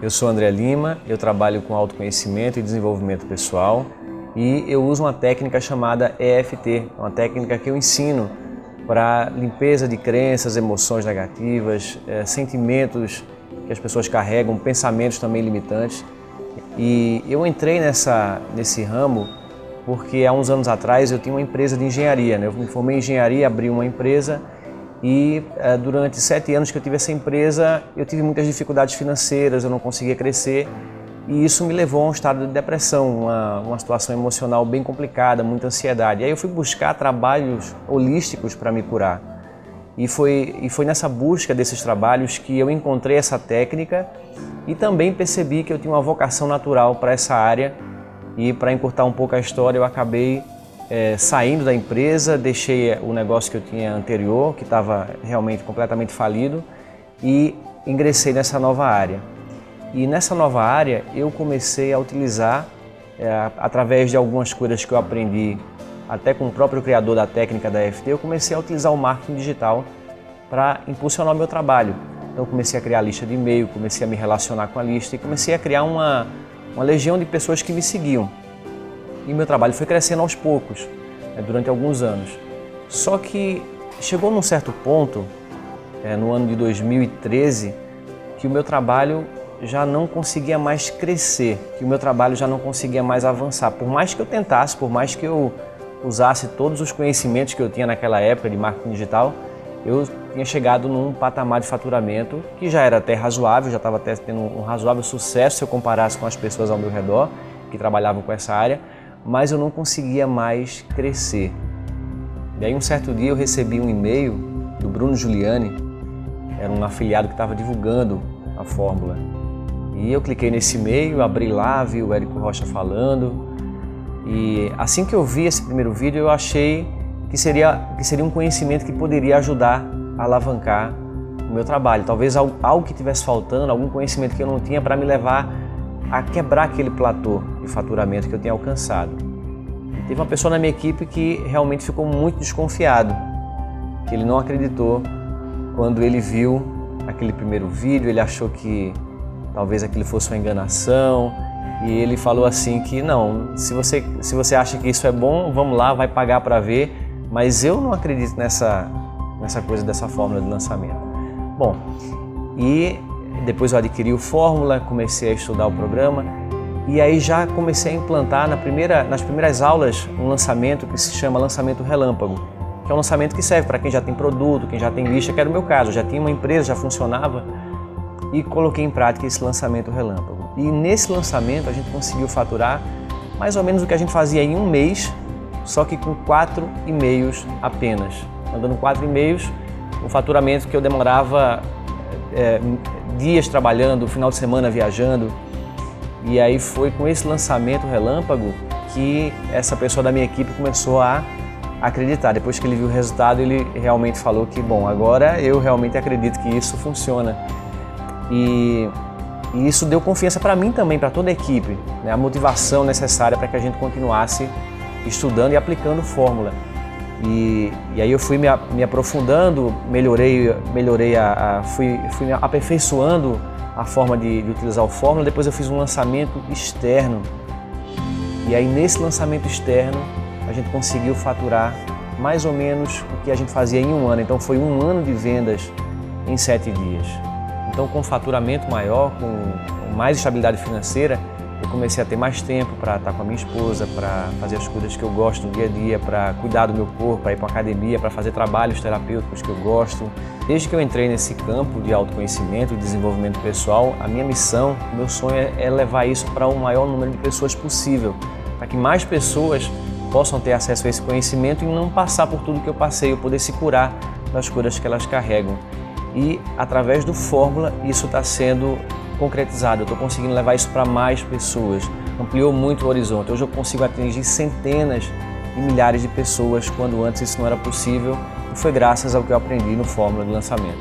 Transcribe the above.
Eu sou André Lima, eu trabalho com autoconhecimento e desenvolvimento pessoal e eu uso uma técnica chamada EFT, uma técnica que eu ensino para limpeza de crenças, emoções negativas, sentimentos que as pessoas carregam, pensamentos também limitantes. E eu entrei nesse ramo porque há uns anos atrás eu tinha uma empresa de engenharia, né? Eu me formei em engenharia, abri uma empresa e durante 7 anos que eu tive essa empresa eu tive muitas dificuldades financeiras, eu não conseguia crescer e isso me levou a um estado de depressão, uma situação emocional bem complicada, muita ansiedade. E aí eu fui buscar trabalhos holísticos para me curar e foi nessa busca desses trabalhos que eu encontrei essa técnica e também percebi que eu tinha uma vocação natural para essa área. E para encurtar um pouco a história, eu acabei saindo da empresa, deixei o negócio que eu tinha anterior, que estava realmente completamente falido, e ingressei nessa nova área. E nessa nova área eu comecei a utilizar, através de algumas coisas que eu aprendi, até com o próprio criador da técnica da EFT, eu comecei a utilizar o marketing digital para impulsionar o meu trabalho. Então eu comecei a criar lista de e-mail, comecei a me relacionar com a lista e comecei a criar uma legião de pessoas que me seguiam. E meu trabalho foi crescendo aos poucos, durante alguns anos. Só que chegou num certo ponto, no ano de 2013, que o meu trabalho já não conseguia mais crescer, que o meu trabalho já não conseguia mais avançar. Por mais que eu tentasse, por mais que eu usasse todos os conhecimentos que eu tinha naquela época de marketing digital, eu tinha chegado num patamar de faturamento que já era até razoável, já estava até tendo um razoável sucesso se eu comparasse com as pessoas ao meu redor que trabalhavam com essa área, mas eu não conseguia mais crescer. E aí um certo dia eu recebi um e-mail do Bruno Giuliani, era um afiliado que estava divulgando a fórmula. E eu cliquei nesse e-mail, abri lá, vi o Érico Rocha falando e assim que eu vi esse primeiro vídeo eu achei que seria um conhecimento que poderia ajudar a alavancar o meu trabalho. Talvez algo que estivesse faltando, algum conhecimento que eu não tinha para me levar a quebrar aquele platô de faturamento que eu tinha alcançado. E teve uma pessoa na minha equipe que realmente ficou muito desconfiado, que ele não acreditou quando ele viu aquele primeiro vídeo, ele achou que talvez aquilo fosse uma enganação e ele falou assim que não, se você acha que isso é bom, vamos lá, vai pagar para ver. Mas eu não acredito nessa coisa dessa fórmula de lançamento. Bom, e depois eu adquiri o Fórmula, comecei a estudar o programa e aí já comecei a implantar nas primeiras aulas um lançamento que se chama lançamento relâmpago, que é um lançamento que serve para quem já tem produto, quem já tem lista, que era o meu caso, eu já tinha uma empresa, já funcionava e coloquei em prática esse lançamento relâmpago. E nesse lançamento a gente conseguiu faturar mais ou menos o que a gente fazia em um mês, só que com 4 e-mails apenas. Mandando 4 e-mails, um faturamento que eu demorava dias trabalhando, final de semana viajando. E aí foi com esse lançamento relâmpago que essa pessoa da minha equipe começou a acreditar. Depois que ele viu o resultado, ele realmente falou que, bom, agora eu realmente acredito que isso funciona. E isso deu confiança para mim também, para toda a equipe, né? A motivação necessária para que a gente continuasse estudando e aplicando fórmula. E aí eu fui me aprofundando, fui me aperfeiçoando a forma de utilizar o fórmula. Depois eu fiz um lançamento externo. E aí nesse lançamento externo a gente conseguiu faturar mais ou menos o que a gente fazia em um ano. Então foi um ano de vendas em 7 dias. Então com faturamento maior, com mais estabilidade financeira, eu comecei a ter mais tempo para estar com a minha esposa, para fazer as coisas que eu gosto no dia a dia, para cuidar do meu corpo, para ir para a academia, para fazer trabalhos terapêuticos que eu gosto. Desde que eu entrei nesse campo de autoconhecimento e desenvolvimento pessoal, a minha missão, o meu sonho é levar isso para o maior número de pessoas possível, para que mais pessoas possam ter acesso a esse conhecimento e não passar por tudo que eu passei, eu poder se curar das coisas que elas carregam. E através do Fórmula isso está sendo concretizado, eu estou conseguindo levar isso para mais pessoas, ampliou muito o horizonte. Hoje eu consigo atingir centenas e milhares de pessoas, quando antes isso não era possível, e foi graças ao que eu aprendi no Fórmula de Lançamento.